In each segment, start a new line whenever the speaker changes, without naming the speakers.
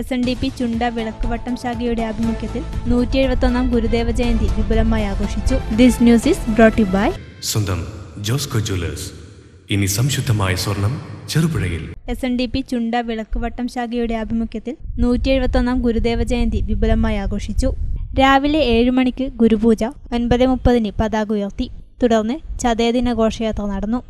SNDP ചുണ്ട വിളക്കുവട്ടം ശാഖയുടെ ആഭിമുഖ്യത്തിൽ 171 ഗുരുദേവ ജയന്തി വിപുലമായി ആഘോഷിച്ചു. This news is brought you by
സ്വന്തം ജോസ്കോ ജ്വല്ലേഴ്സ്. ഇനി സംശുദ്ധമായ സ്വർണം ചെറുപുഴയിൽ.
SNDP ചുണ്ട വിളക്കുവട്ടം ശാഖയുടെ ആഭിമുഖ്യത്തിൽ 171 ഗുരുദേവ ജയന്തി വിപുലമായി ആഘോഷിച്ചു. രാവിലെ 7 മണിക്ക് ഗുരുപൂജ, 9:30 പതാക ഉയർത്തി. തുടർന്ന് ചതയദിന ഘോഷയാത്ര നടന്നു.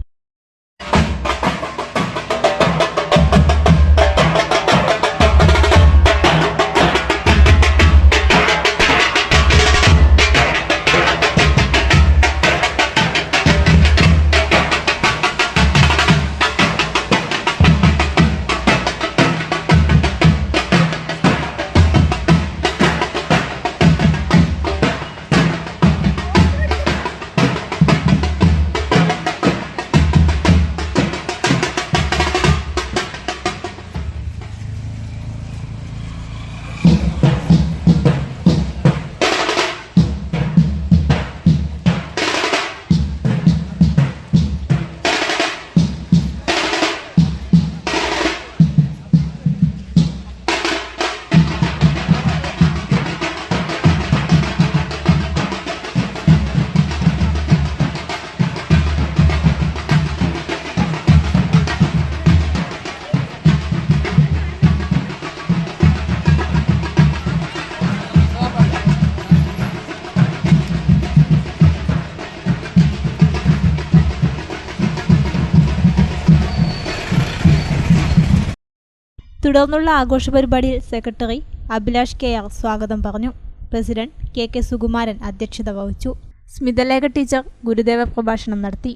തുടർന്നുള്ള ആഘോഷ പരിപാടിയിൽ സെക്രട്ടറി അഭിലാഷ് KR സ്വാഗതം പറഞ്ഞു. പ്രസിഡന്റ് KK സുകുമാരൻ അധ്യക്ഷത വഹിച്ചു. സ്മിതലേഖ ടീച്ചർ ഗുരുദേവ പ്രഭാഷണം നടത്തി.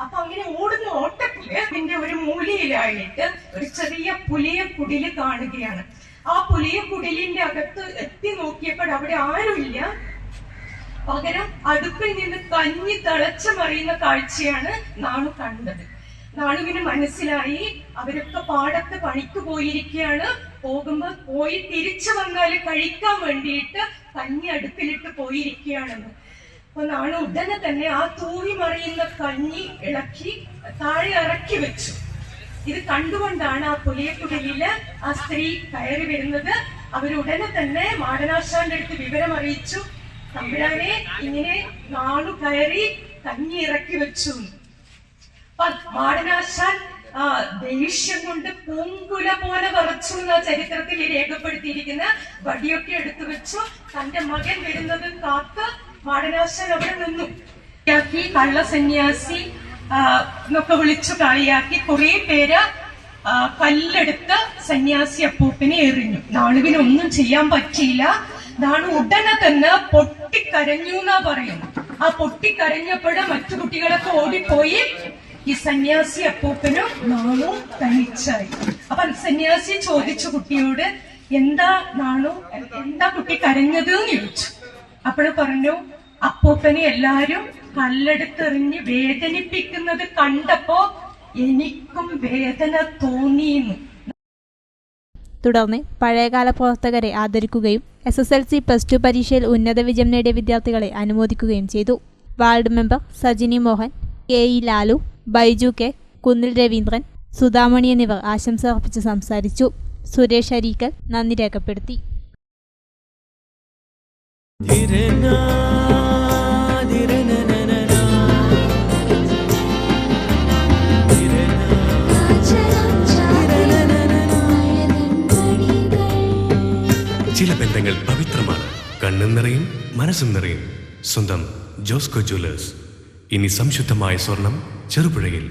അപ്പൊ അങ്ങനെ ഓടുന്ന ഓട്ടത്തിന്റെ ഒരു മൂലയിലായിട്ട് ഒരു ചെറിയ പുലിയ കുടില് കാണുകയാണ്. ആ പുലിയ കുടിലിന്റെ അകത്ത് എത്തി നോക്കിയപ്പോൾ അവിടെ ആരുമില്ല. പകരം അടുപ്പിൽ നിന്ന് കഞ്ഞി തിളച്ചു മറിയുന്ന കാഴ്ചയാണ് നാണു കണ്ടത്. നാണുവിന് മനസ്സിലായി അവരൊക്കെ പാടത്ത് പണിക്ക് പോയിരിക്കുകയാണ്. പോകുമ്പോ പോയി തിരിച്ചു വന്നാല് കഴിക്കാൻ വേണ്ടിയിട്ട് കഞ്ഞി അടുപ്പിലിട്ട് പോയിരിക്കുകയാണെന്ന്. അപ്പൊ നാണു ഉടനെ തന്നെ ആ തൂവി മറിയുന്ന കഞ്ഞി ഇളക്കി താഴെ ഇറക്കി വെച്ചു. ഇത് കണ്ടുകൊണ്ടാണ് ആ പുലിയക്കുടലില് ആ സ്ത്രീ കയറി വരുന്നത്. അവരുടനെ തന്നെ മാടനാശാന്റെ അടുത്ത് വിവരം അറിയിച്ചു. തമ്പുരാനെ, ഇങ്ങനെ നാണു കയറി കഞ്ഞി ഇറക്കി വെച്ചു. മാടനാശാൻ ദേഷ്യം കൊണ്ട് പൂങ്കുല പോലെ വിറച്ചു എന്ന ചരിത്രത്തിൽ രേഖപ്പെടുത്തിയിരിക്കുന്ന വടിയൊക്കെ എടുത്തു വെച്ചു. തന്റെ മകൻ വരുന്നത് കാത്ത് മാടനാശാൻ അവിടെ നിന്നു. കള്ള സന്യാസി എന്നൊക്കെ വിളിച്ചു കളിയാക്കി കുറെ പേര് കല്ലെടുത്ത് സന്യാസി അപ്പൂപ്പിനെ എറിഞ്ഞു. നാണുവിനൊന്നും ചെയ്യാൻ പറ്റിയില്ല. നാണു ഉടനെ തന്നെ പൊട്ടിക്കരഞ്ഞു എന്നാ പറയുന്നു. ആ പൊട്ടിക്കരഞ്ഞപ്പോഴ് മറ്റു കുട്ടികളൊക്കെ ഓടിപ്പോയി. ഈ സന്യാസി അപ്പൂപ്പനും നാണു തനിച്ചായി. അപ്പൊ സന്യാസി ചോദിച്ചു കുട്ടിയോട്, എന്താ നാണു, എന്താ കുട്ടി കരഞ്ഞത് എന്ന് ചോദിച്ചു. അപ്പോൾ പറഞ്ഞു, അപ്പൂപ്പനെ എല്ലാരും കല്ലെടുത്തെറിഞ്ഞ് വേദനിപ്പിക്കുന്നത് കണ്ടപ്പോ എനിക്കും വേദന തോന്നിയെന്ന്.
തുടർന്ന് പഴയകാല പ്രവർത്തകരെ ആദരിക്കുകയും SSLC +2 പരീക്ഷയിൽ ഉന്നത വിജയം നേടിയ വിദ്യാർത്ഥികളെ അനുമോദിക്കുകയും ചെയ്തു. Ward member Sajini Mohan, KE Lalu, Baiju K, Kunnil Raveendran, Sudhamani എന്നിവർ ആശംസ അർപ്പിച്ച് സംസാരിച്ചു. സുരേഷ് അരീക്കൽ നന്ദി രേഖപ്പെടുത്തി.
ചില ബന്ധങ്ങൾ പവിത്രമാണ്. കണ്ണും നിറയും മനസ്സും നിറയും. സ്വന്തം ജോസ്കോ ജ്വല്ലേഴ്സ്. ഇനി സംശുദ്ധമായ സ്വർണം ചെറുപുഴയിൽ.